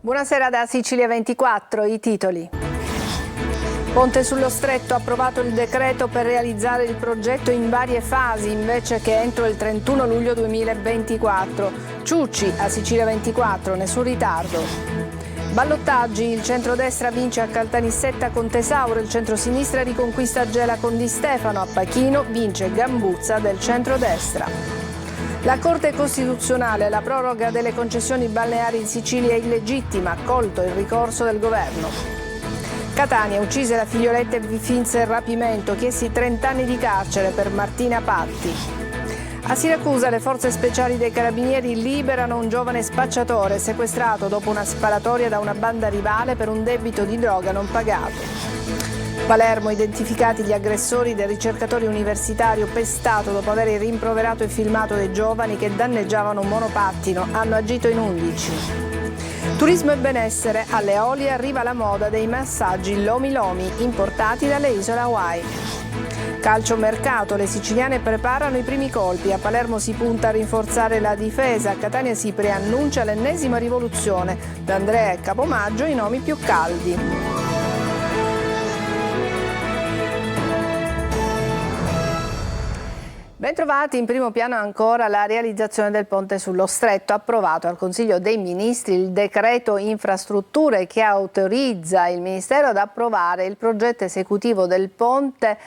Buonasera da Sicilia 24, i titoli. Ponte sullo Stretto, approvato il decreto per realizzare il progetto in varie fasi invece che entro il 31 luglio 2024. Ciucci a Sicilia 24, nessun ritardo. Ballottaggi, il centrodestra vince a Caltanissetta con Tesauro, il centrosinistra riconquista Gela con Di Stefano, a Pachino vince Gambuzza del centrodestra. La Corte Costituzionale, la proroga delle concessioni balneari in Sicilia è illegittima, accolto il ricorso del governo. Catania, uccise la figlioletta e vi finse il rapimento, chiesi 30 anni di carcere per Martina Patti. A Siracusa le forze speciali dei carabinieri liberano un giovane spacciatore sequestrato dopo una sparatoria da una banda rivale per un debito di droga non pagato. Palermo, identificati gli aggressori del ricercatore universitario pestato dopo aver rimproverato e filmato dei giovani che danneggiavano un monopattino, hanno agito in 11. Turismo e benessere, alle Eolie arriva la moda dei massaggi Lomi Lomi importati dalle isole Hawaii. Calciomercato, le siciliane preparano i primi colpi, a Palermo si punta a rinforzare la difesa, a Catania si preannuncia l'ennesima rivoluzione, da Andrea e Capomaggio i nomi più caldi. Bentrovati, in primo piano ancora la realizzazione del ponte sullo Stretto, approvato al Consiglio dei Ministri il decreto infrastrutture che autorizza il Ministero ad approvare il progetto esecutivo del ponte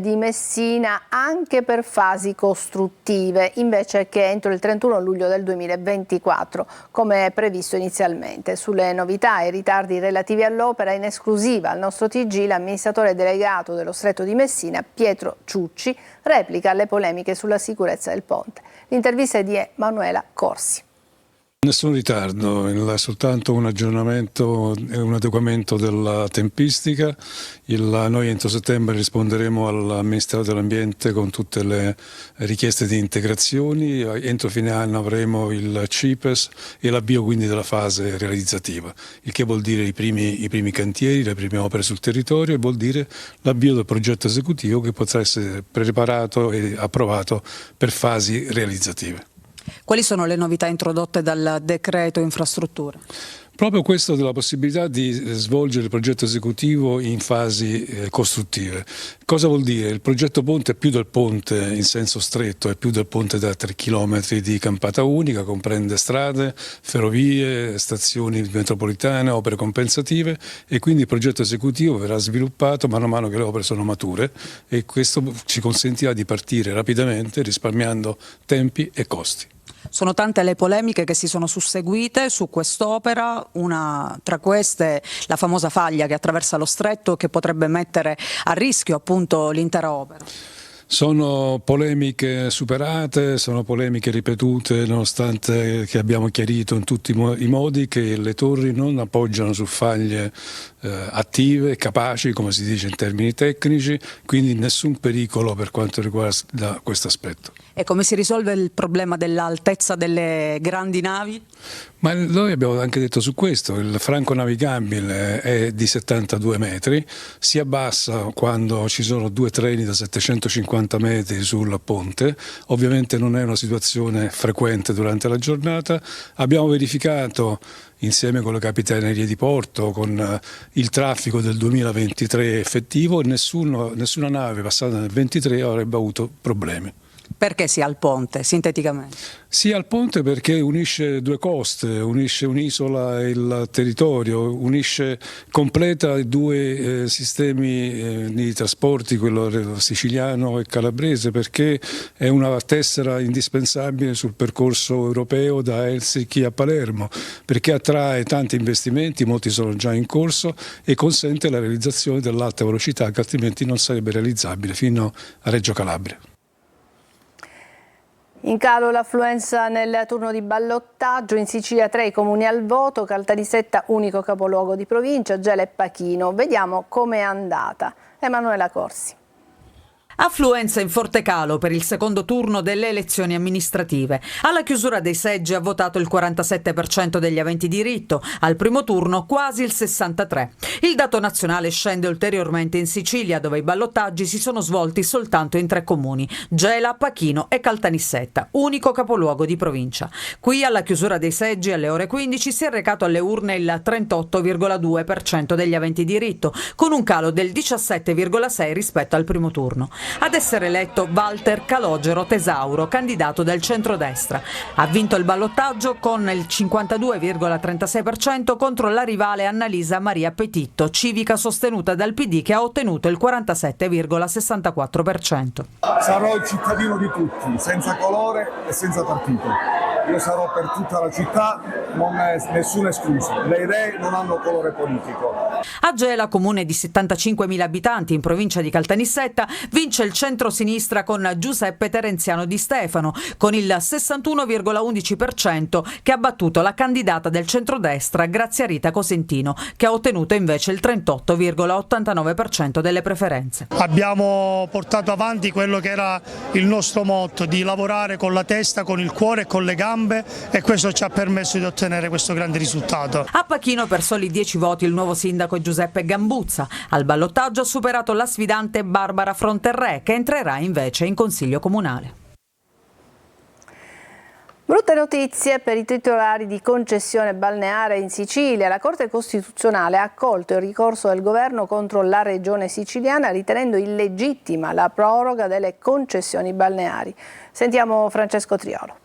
di Messina anche per fasi costruttive, invece che entro il 31 luglio del 2024, come previsto inizialmente. Sulle novità e i ritardi relativi all'opera, in esclusiva al nostro TG l'amministratore delegato dello Stretto di Messina, Pietro Ciucci, replica alle polemiche sulla sicurezza del ponte. L'intervista è di Emanuela Corsi. Nessun ritardo, soltanto un aggiornamento e un adeguamento della tempistica. Noi entro settembre risponderemo al Ministero dell'Ambiente con tutte le richieste di integrazioni. Entro fine anno avremo il CIPES e l'avvio quindi della fase realizzativa, il che vuol dire i primi cantieri, le prime opere sul territorio, e vuol dire l'avvio del progetto esecutivo che potrà essere preparato e approvato per fasi realizzative. Quali sono le novità introdotte dal decreto infrastrutture? Proprio questo della possibilità di svolgere il progetto esecutivo in fasi costruttive. Cosa vuol dire? Il progetto ponte è più del ponte in senso stretto, è più del ponte da 3 km di campata unica, comprende strade, ferrovie, stazioni metropolitane, opere compensative, e quindi il progetto esecutivo verrà sviluppato mano a mano che le opere sono mature, e questo ci consentirà di partire rapidamente risparmiando tempi e costi. Sono tante le polemiche che si sono susseguite su quest'opera, una tra queste la famosa faglia che attraversa lo stretto, che potrebbe mettere a rischio appunto l'intera opera. Sono polemiche superate, sono polemiche ripetute, nonostante che abbiamo chiarito in tutti i modi che le torri non appoggiano su faglie attive, capaci, come si dice in termini tecnici, quindi nessun pericolo per quanto riguarda questo aspetto. E come si risolve il problema dell'altezza delle grandi navi? Ma noi abbiamo anche detto su questo, il franco navigabile è di 72 metri, si abbassa quando ci sono 2 treni da 750 metri sul ponte, ovviamente non è una situazione frequente durante la giornata. Abbiamo verificato insieme con le capitanerie di porto, con il traffico del 2023 effettivo, e nessuna nave passata nel 23 avrebbe avuto problemi. Perché sia al ponte, sinteticamente? Sia al ponte perché unisce due coste, unisce un'isola e il territorio, completa i due sistemi di trasporti, quello siciliano e calabrese, perché è una tessera indispensabile sul percorso europeo da Helsinki a Palermo, perché attrae tanti investimenti, molti sono già in corso, e consente la realizzazione dell'alta velocità che altrimenti non sarebbe realizzabile fino a Reggio Calabria. In calo l'affluenza nel turno di ballottaggio, in Sicilia 3 i comuni al voto, Caltanissetta unico capoluogo di provincia, Gela e Pachino. Vediamo com'è andata. Emanuela Corsi. Affluenza in forte calo per il secondo turno delle elezioni amministrative. Alla chiusura dei seggi ha votato il 47% degli aventi diritto, al primo turno quasi il 63%. Il dato nazionale scende ulteriormente in Sicilia, dove i ballottaggi si sono svolti soltanto in 3 comuni, Gela, Pachino e Caltanissetta, unico capoluogo di provincia. Qui alla chiusura dei seggi alle ore 15 si è recato alle urne il 38,2% degli aventi diritto, con un calo del 17,6% rispetto al primo turno. Ad essere eletto Walter Calogero Tesauro, candidato del centrodestra. Ha vinto il ballottaggio con il 52,36% contro la rivale Annalisa Maria Petitto, civica sostenuta dal PD, che ha ottenuto il 47,64%. Sarò il cittadino di tutti, senza colore e senza partito. Io sarò per tutta la città, nessuno escluso. Le idee non hanno colore politico. A Gela, comune di 75.000 abitanti in provincia di Caltanissetta, vince il centro-sinistra con Giuseppe Terenziano Di Stefano, con il 61,11%, che ha battuto la candidata del centrodestra Grazia Rita Cosentino, che ha ottenuto invece il 38,89% delle preferenze. Abbiamo portato avanti quello che era il nostro motto, di lavorare con la testa, con il cuore e con le gambe, e questo ci ha permesso di ottenere questo grande risultato. A Pachino per soli 10 voti il nuovo sindaco Giuseppe Gambuzza. Al ballottaggio ha superato la sfidante Barbara Fronterrè, che entrerà invece in consiglio comunale. Brutte notizie per i titolari di concessione balneare in Sicilia. La Corte Costituzionale ha accolto il ricorso del governo contro la regione siciliana, ritenendo illegittima la proroga delle concessioni balneari. Sentiamo Francesco Triolo.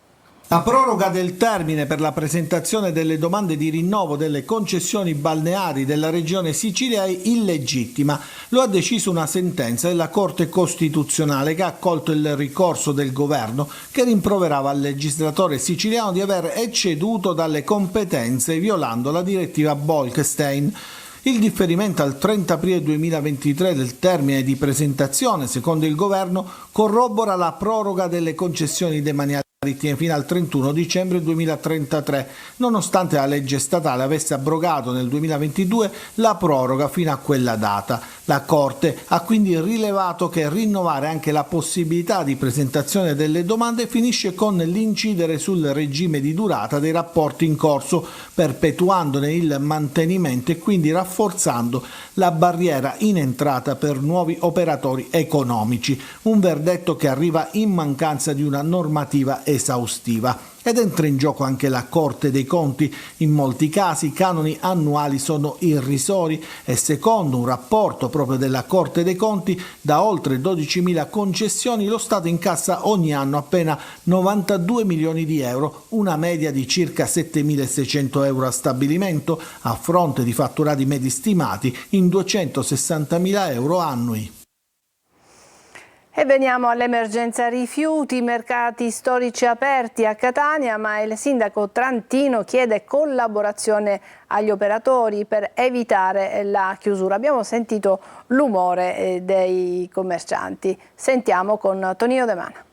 La proroga del termine per la presentazione delle domande di rinnovo delle concessioni balneari della Regione Sicilia è illegittima. Lo ha deciso una sentenza della Corte Costituzionale, che ha accolto il ricorso del governo, che rimproverava al legislatore siciliano di aver ecceduto dalle competenze violando la direttiva Bolkestein. Il differimento al 30 aprile 2023 del termine di presentazione, secondo il governo, corrobora la proroga delle concessioni demaniali fino al 31 dicembre 2033, nonostante la legge statale avesse abrogato nel 2022 la proroga fino a quella data. La Corte ha quindi rilevato che rinnovare anche la possibilità di presentazione delle domande finisce con l'incidere sul regime di durata dei rapporti in corso, perpetuandone il mantenimento e quindi rafforzando la barriera in entrata per nuovi operatori economici. Un verdetto che arriva in mancanza di una normativa esaustiva. Ed entra in gioco anche la Corte dei Conti. In molti casi i canoni annuali sono irrisori e, secondo un rapporto proprio della Corte dei Conti, da oltre 12.000 concessioni lo Stato incassa ogni anno appena 92 milioni di euro, una media di circa 7.600 euro a stabilimento, a fronte di fatturati medi stimati in 260.000 euro annui. E veniamo all'emergenza rifiuti, mercati storici aperti a Catania, ma il sindaco Trantino chiede collaborazione agli operatori per evitare la chiusura. Abbiamo sentito l'umore dei commercianti. Sentiamo con Tonino De Mana.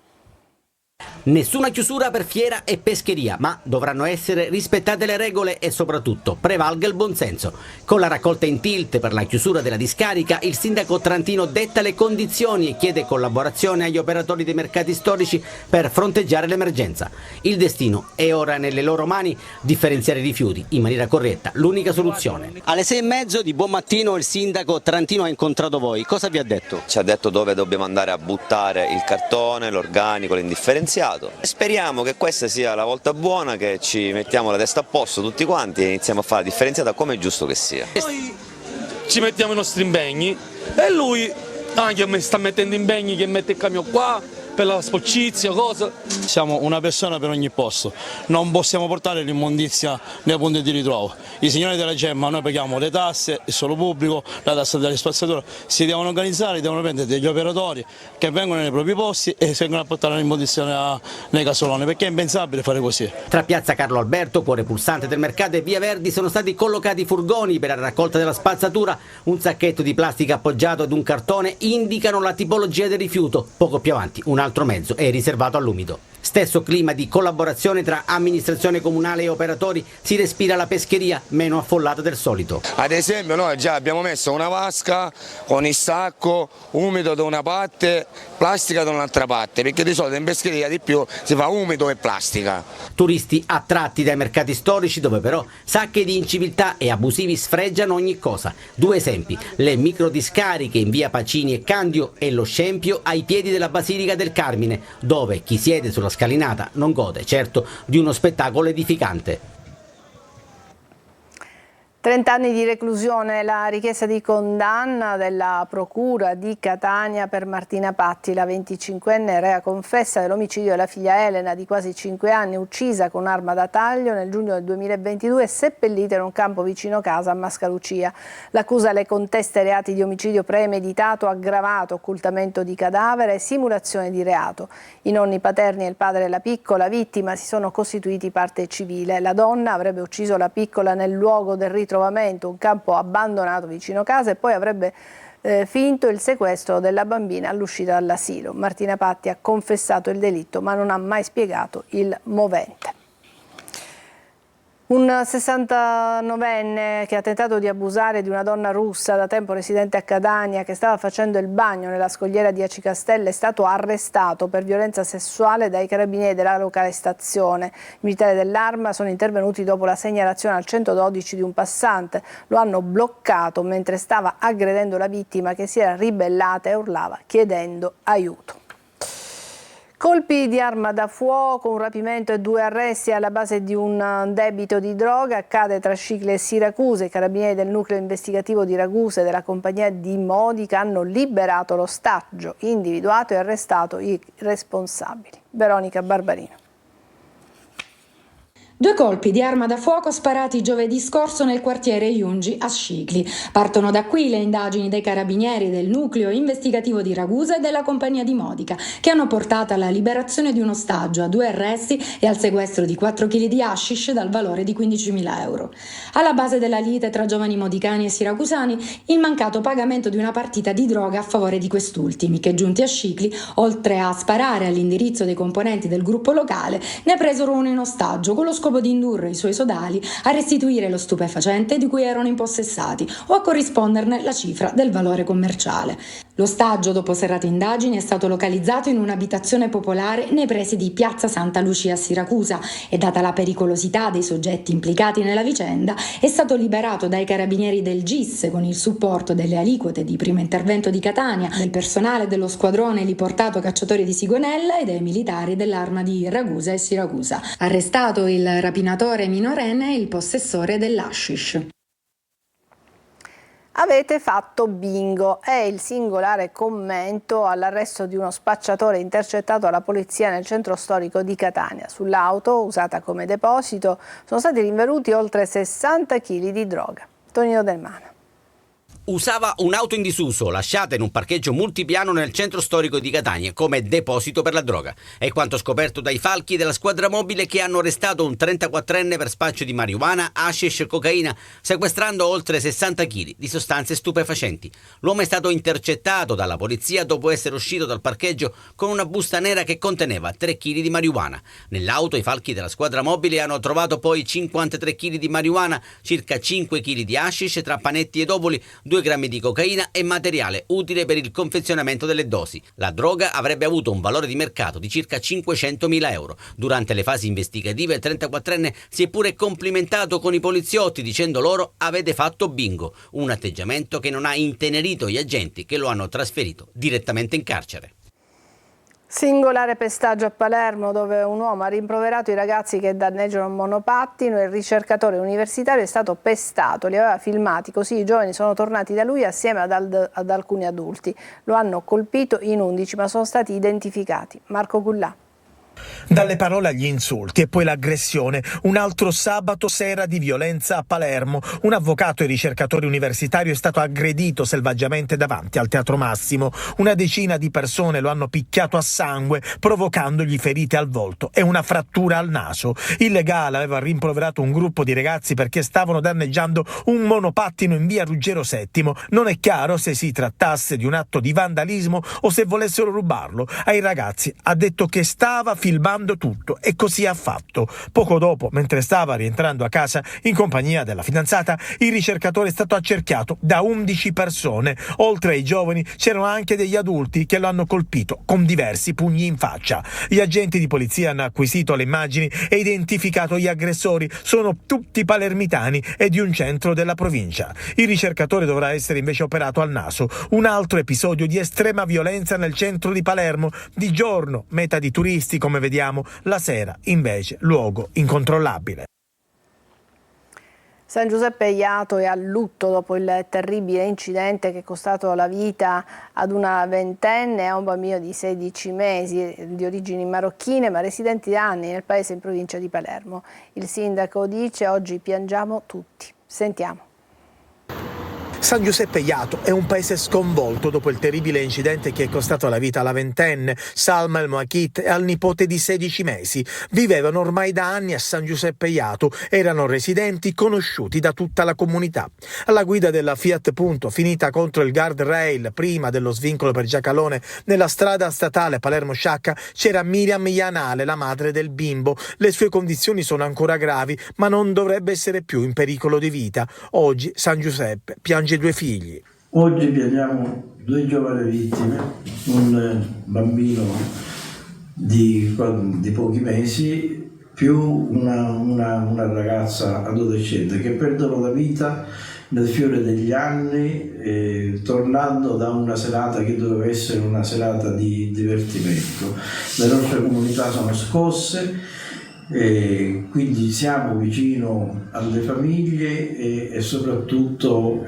Nessuna chiusura per fiera e pescheria, ma dovranno essere rispettate le regole e soprattutto prevalga il buonsenso. Con la raccolta in tilt per la chiusura della discarica, il sindaco Trantino detta le condizioni e chiede collaborazione agli operatori dei mercati storici per fronteggiare l'emergenza. Il destino è ora nelle loro mani, differenziare i rifiuti in maniera corretta, l'unica soluzione. Alle 6:30 di buon mattino il sindaco Trantino ha incontrato voi, cosa vi ha detto? Ci ha detto dove dobbiamo andare a buttare il cartone, l'organico, l'indifferenziato. Speriamo che questa sia la volta buona, che ci mettiamo la testa a posto tutti quanti e iniziamo a fare la differenziata come è giusto che sia. Noi ci mettiamo i nostri impegni e lui anche sta mettendo impegni, che mette il camion qua per la sporcizia, cosa. Siamo una persona per ogni posto, non possiamo portare l'immondizia nei punti di ritrovo. I signori della Gemma, noi paghiamo le tasse, il suolo pubblico, la tassa delle spazzature, si devono organizzare, devono prendere degli operatori che vengono nei propri posti e vengono a portare l'immondizia nei casoloni, perché è impensabile fare così. Tra piazza Carlo Alberto, cuore pulsante del mercato, e via Verdi sono stati collocati furgoni per la raccolta della spazzatura. Un sacchetto di plastica appoggiato ad un cartone indicano la tipologia del rifiuto. Poco più avanti un altro altro mezzo è riservato all'umido. Stesso clima di collaborazione tra amministrazione comunale e operatori si respira alla pescheria, meno affollata del solito. Ad esempio noi già abbiamo messo una vasca con il sacco umido da una parte, plastica da un'altra parte, perché di solito in pescheria di più si fa umido e plastica. Turisti attratti dai mercati storici dove però sacche di inciviltà e abusivi sfregiano ogni cosa. 2 esempi, le microdiscariche in via Pacini e Candio e lo scempio ai piedi della Basilica del Carmine, dove chi siede sulla scalinata non gode certo di uno spettacolo edificante. 30 anni di reclusione, la richiesta di condanna della Procura di Catania per Martina Patti, la 25enne rea confessa dell'omicidio della figlia Elena di quasi 5 anni, uccisa con arma da taglio nel giugno del 2022 e seppellita in un campo vicino casa a Mascalucia. L'accusa le contesta i reati di omicidio premeditato, aggravato, occultamento di cadavere e simulazione di reato. I nonni paterni e il padre della piccola vittima si sono costituiti parte civile. La donna avrebbe ucciso la piccola nel luogo del ritrovamento, un campo abbandonato vicino casa, e poi avrebbe finto il sequestro della bambina all'uscita dall'asilo. Martina Patti ha confessato il delitto ma non ha mai spiegato il movente. Un 69enne che ha tentato di abusare di una donna russa da tempo residente a Catania che stava facendo il bagno nella scogliera di Aci Castello è stato arrestato per violenza sessuale dai carabinieri della locale stazione. I militari dell'Arma sono intervenuti dopo la segnalazione al 112 di un passante. Lo hanno bloccato mentre stava aggredendo la vittima che si era ribellata e urlava chiedendo aiuto. Colpi di arma da fuoco, un rapimento e 2 arresti alla base di un debito di droga. Accade tra Scicli e Siracusa. I carabinieri del nucleo investigativo di Ragusa e della compagnia di Modica hanno liberato l'ostaggio, individuato e arrestato i responsabili. Veronica Barbarino. 2 colpi di arma da fuoco sparati giovedì scorso nel quartiere Iungi a Scicli. Partono da qui le indagini dei carabinieri del nucleo investigativo di Ragusa e della compagnia di Modica, che hanno portato alla liberazione di un ostaggio, a 2 arresti e al sequestro di 4 kg di hashish dal valore di 15.000 euro. Alla base della lite tra giovani modicani e siracusani il mancato pagamento di una partita di droga a favore di quest'ultimi, che giunti a Scicli, oltre a sparare all'indirizzo dei componenti del gruppo locale, ne presero uno in ostaggio con lo scopo di indurre i suoi sodali a restituire lo stupefacente di cui erano impossessati o a corrisponderne la cifra del valore commerciale. L'ostaggio, dopo serrate indagini, è stato localizzato in un'abitazione popolare nei pressi di Piazza Santa Lucia a Siracusa e, data la pericolosità dei soggetti implicati nella vicenda, è stato liberato dai carabinieri del GIS con il supporto delle aliquote di primo intervento di Catania, del personale dello squadrone eliportato cacciatori di Sigonella e dei militari dell'Arma di Ragusa e Siracusa. Arrestato il rapinatore minorenne e il possessore dell'hashish. Avete fatto bingo, è il singolare commento all'arresto di uno spacciatore intercettato dalla polizia nel centro storico di Catania. Sull'auto, usata come deposito, sono stati rinvenuti oltre 60 kg di droga. Tonino Del Mano. Usava un'auto in disuso lasciata in un parcheggio multipiano nel centro storico di Catania come deposito per la droga. È quanto scoperto dai falchi della squadra mobile che hanno arrestato un 34enne per spaccio di marijuana, hashish e cocaina, sequestrando oltre 60 kg di sostanze stupefacenti. L'uomo è stato intercettato dalla polizia dopo essere uscito dal parcheggio con una busta nera che conteneva 3 kg di marijuana. Nell'auto i falchi della squadra mobile hanno trovato poi 53 kg di marijuana, circa 5 kg di hashish tra panetti ed ovoli, 2 grammi di cocaina e materiale utile per il confezionamento delle dosi. La droga avrebbe avuto un valore di mercato di circa 500.000 euro. Durante le fasi investigative il 34enne si è pure complimentato con i poliziotti dicendo loro avete fatto bingo, un atteggiamento che non ha intenerito gli agenti che lo hanno trasferito direttamente in carcere. Singolare pestaggio a Palermo dove un uomo ha rimproverato i ragazzi che danneggiano un monopattino e il ricercatore universitario è stato pestato, li aveva filmati, così i giovani sono tornati da lui assieme ad alcuni adulti. Lo hanno colpito in 11 ma sono stati identificati. Marco Cullà. Dalle parole agli insulti e poi l'aggressione, un altro sabato sera di violenza a Palermo. Un avvocato e ricercatore universitario è stato aggredito selvaggiamente davanti al Teatro Massimo. Una decina di persone lo hanno picchiato a sangue, provocandogli ferite al volto e una frattura al naso. Il legale aveva rimproverato un gruppo di ragazzi perché stavano danneggiando un monopattino in via Ruggero VII. Non è chiaro se si trattasse di un atto di vandalismo o se volessero rubarlo. Ai ragazzi ha detto che stava filmando tutto e così ha fatto. Poco dopo, mentre stava rientrando a casa in compagnia della fidanzata, il ricercatore è stato accerchiato da 11 persone. Oltre ai giovani c'erano anche degli adulti che lo hanno colpito con diversi pugni in faccia. Gli agenti di polizia hanno acquisito le immagini e identificato gli aggressori. Sono tutti palermitani e di un centro della provincia. Il ricercatore dovrà essere invece operato al naso. Un altro episodio di estrema violenza nel centro di Palermo. Di giorno meta di turisti, come vediamo, la sera invece luogo incontrollabile. San Giuseppe Jato è a lutto dopo il terribile incidente che è costato la vita ad una ventenne e a un bambino di 16 mesi di origini marocchine ma residenti da anni nel paese in provincia di Palermo. Il sindaco dice: oggi piangiamo tutti. Sentiamo. San Giuseppe Jato è un paese sconvolto dopo il terribile incidente che è costato la vita alla ventenne Salma El Moakit e al nipote di 16 mesi. Vivevano ormai da anni a San Giuseppe Jato, erano residenti conosciuti da tutta la comunità. Alla guida della Fiat Punto, finita contro il guardrail prima dello svincolo per Giacalone, nella strada statale Palermo-Sciacca c'era Miriam Ianale, la madre del bimbo. Le sue condizioni sono ancora gravi, ma non dovrebbe essere più in pericolo di vita. Oggi San Giuseppe piange 2 figli. Oggi piangiamo 2 giovani vittime, un bambino di pochi mesi più una ragazza adolescente che perdono la vita nel fiore degli anni, tornando da una serata che doveva essere una serata di divertimento. Le nostre comunità sono scosse. E quindi siamo vicino alle famiglie e soprattutto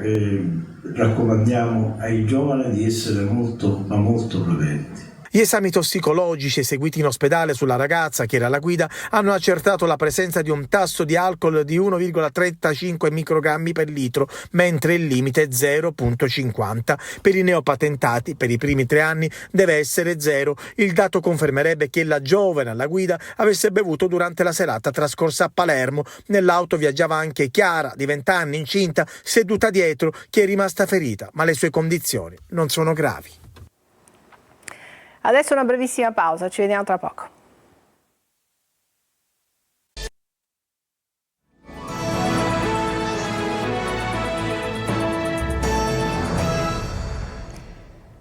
raccomandiamo ai giovani di essere molto prudenti. Gli esami tossicologici eseguiti in ospedale sulla ragazza che era alla guida hanno accertato la presenza di un tasso di alcol di 1,35 microgrammi per litro, mentre il limite è 0,50. Per i neopatentati, per i primi 3 anni, deve essere 0. Il dato confermerebbe che la giovane alla guida avesse bevuto durante la serata trascorsa a Palermo. Nell'auto viaggiava anche Chiara, di 20 anni, incinta, seduta dietro, che è rimasta ferita, ma le sue condizioni non sono gravi. Adesso una brevissima pausa, ci vediamo tra poco.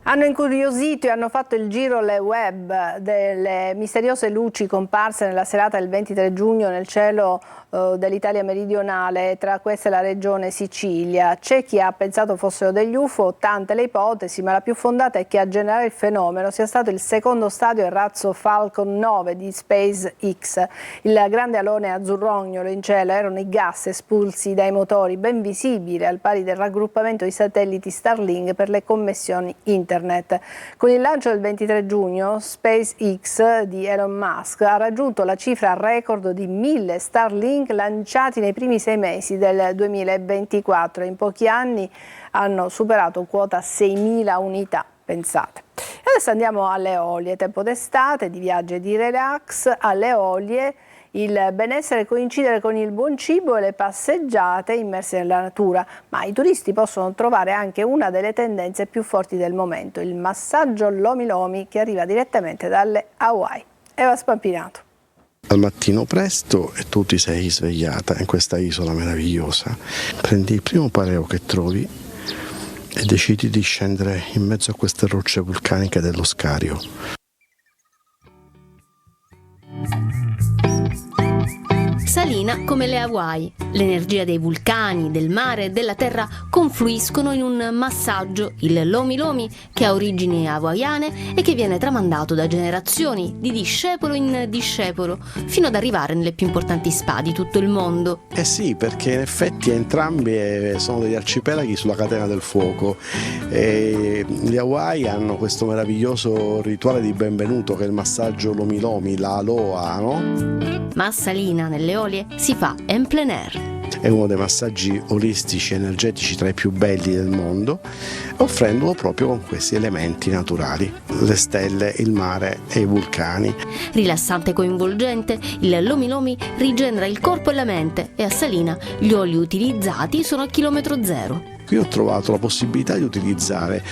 Hanno incuriosito e hanno fatto il giro le web delle misteriose luci comparse nella serata del 23 giugno nel cielo dell'Italia meridionale, tra queste la regione Sicilia. C'è chi ha pensato fossero degli UFO, tante le ipotesi, ma la più fondata è che a generare il fenomeno sia stato il secondo stadio del razzo Falcon 9 di SpaceX. Il grande alone azzurrognolo in cielo erano i gas espulsi dai motori, ben visibili al pari del raggruppamento di satelliti Starlink per le connessioni internet. Con il lancio del 23 giugno, SpaceX di Elon Musk ha raggiunto la cifra record di 1000 Starlink lanciati nei primi 6 mesi del 2024. In pochi anni hanno superato quota 6.000 unità, pensate. Adesso andiamo alle Eolie, tempo d'estate, di viaggio e di relax. Alle Eolie il benessere coincidere con il buon cibo e le passeggiate immerse nella natura, ma i turisti possono trovare anche una delle tendenze più forti del momento, il massaggio Lomi Lomi, che arriva direttamente dalle Hawaii. Eva Spampinato. Al mattino presto e tu ti sei svegliata in questa isola meravigliosa, prendi il primo pareo che trovi e decidi di scendere in mezzo a queste rocce vulcaniche dello Scario. Sali Salina come le Hawaii. L'energia dei vulcani, del mare e della terra confluiscono in un massaggio, il Lomi Lomi, che ha origini hawaiane e che viene tramandato da generazioni, di discepolo in discepolo, fino ad arrivare nelle più importanti spa di tutto il mondo. Eh sì, perché in effetti entrambi sono degli arcipelaghi sulla catena del fuoco. Gli Hawaii hanno questo meraviglioso rituale di benvenuto che è il massaggio Lomi Lomi, la aloha, no? Ma a Salina, nelle Olie, si fa en plein air. È uno dei massaggi olistici energetici tra i più belli del mondo, offrendolo proprio con questi elementi naturali, le stelle, il mare e i vulcani. Rilassante e coinvolgente, il Lomi Lomi rigenera il corpo e la mente e a Salina gli oli utilizzati sono a chilometro zero. Qui ho trovato la possibilità di utilizzare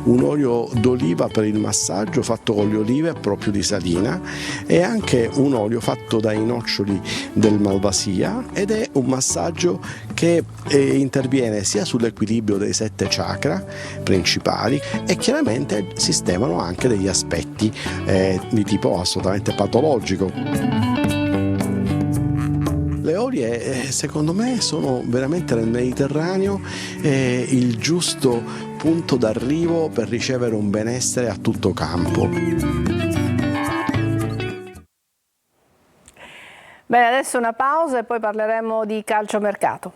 un olio d'oliva per il massaggio fatto con le olive proprio di Salina e anche un olio fatto dai noccioli del Malvasia, ed è un massaggio che interviene sia sull'equilibrio dei 7 chakra principali e chiaramente sistemano anche degli aspetti di tipo assolutamente patologico. Le olie secondo me sono veramente nel Mediterraneo il giusto punto d'arrivo per ricevere un benessere a tutto campo. Bene, adesso una pausa e poi parleremo di calciomercato.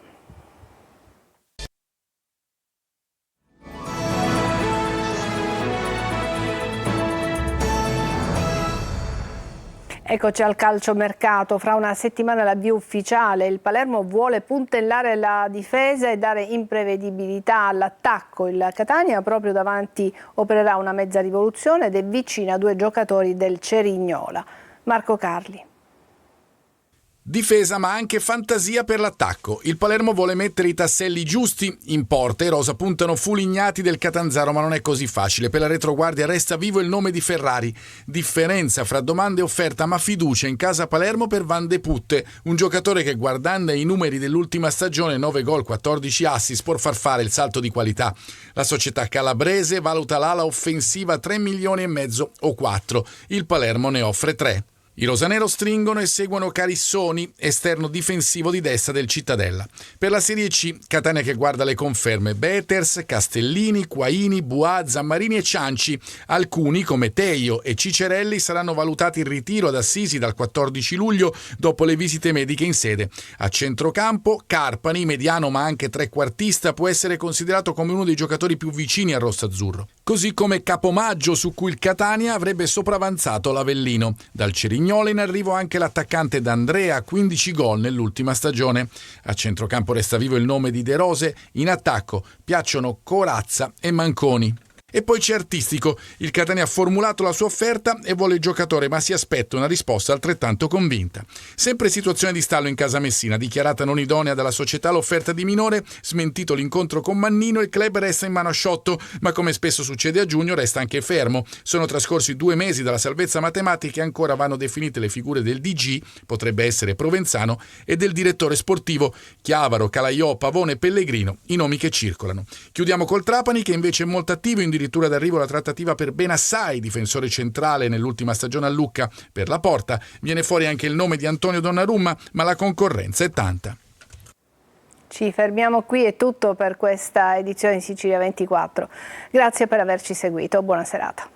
Eccoci al calciomercato. Fra una settimana l'avvio ufficiale. Il Palermo vuole puntellare la difesa e dare imprevedibilità all'attacco. Il Catania proprio davanti opererà una mezza rivoluzione ed è vicina a 2 giocatori del Cerignola. Marco Carli. Difesa ma anche fantasia per l'attacco. Il Palermo vuole mettere i tasselli giusti. In porta i rosa puntano Fulignati del Catanzaro, ma non è così facile. Per la retroguardia resta vivo il nome di Ferrari. Differenza fra domanda e offerta, ma fiducia in casa Palermo per Van de Putte, un giocatore che guardando i numeri dell'ultima stagione, 9 gol, 14 assist, può far fare il salto di qualità. La società calabrese valuta l'ala offensiva 3,5 milioni o 4. Il Palermo ne offre 3. I rosanero stringono e seguono Carissoni, esterno difensivo di destra del Cittadella. Per la Serie C, Catania che guarda le conferme: Beters, Castellini, Quaini, Buà, Zammarini e Cianci. Alcuni, come Teio e Cicerelli, saranno valutati in ritiro ad Assisi dal 14 luglio dopo le visite mediche in sede. A centrocampo, Carpani, mediano ma anche trequartista, può essere considerato come uno dei giocatori più vicini al rosso-azzurro. Così come Capomaggio, su cui il Catania avrebbe sopravanzato l'Avellino. Dal Cerignola in arrivo anche l'attaccante D'Andrea, 15 gol nell'ultima stagione. A centrocampo resta vivo il nome di De Rose, in attacco piacciono Corazza e Manconi. E poi c'è Artistico. Il Catania ha formulato la sua offerta e vuole il giocatore, ma si aspetta una risposta altrettanto convinta. Sempre situazione di stallo in casa Messina, dichiarata non idonea dalla società l'offerta di Minore, smentito l'incontro con Mannino, il club resta in mano a Sciotto, ma come spesso succede a giugno resta anche fermo. Sono trascorsi 2 mesi dalla salvezza matematica e ancora vanno definite le figure del DG, potrebbe essere Provenzano, e del direttore sportivo, Chiavaro, Calaiò, Pavone e Pellegrino, i nomi che circolano. Chiudiamo col Trapani, che invece è molto attivo, addirittura d'arrivo la trattativa per Benassai, difensore centrale nell'ultima stagione a Lucca. Per la porta viene fuori anche il nome di Antonio Donnarumma, ma la concorrenza è tanta. Ci fermiamo qui, è tutto per questa edizione di Sicilia 24. Grazie per averci seguito, buona serata.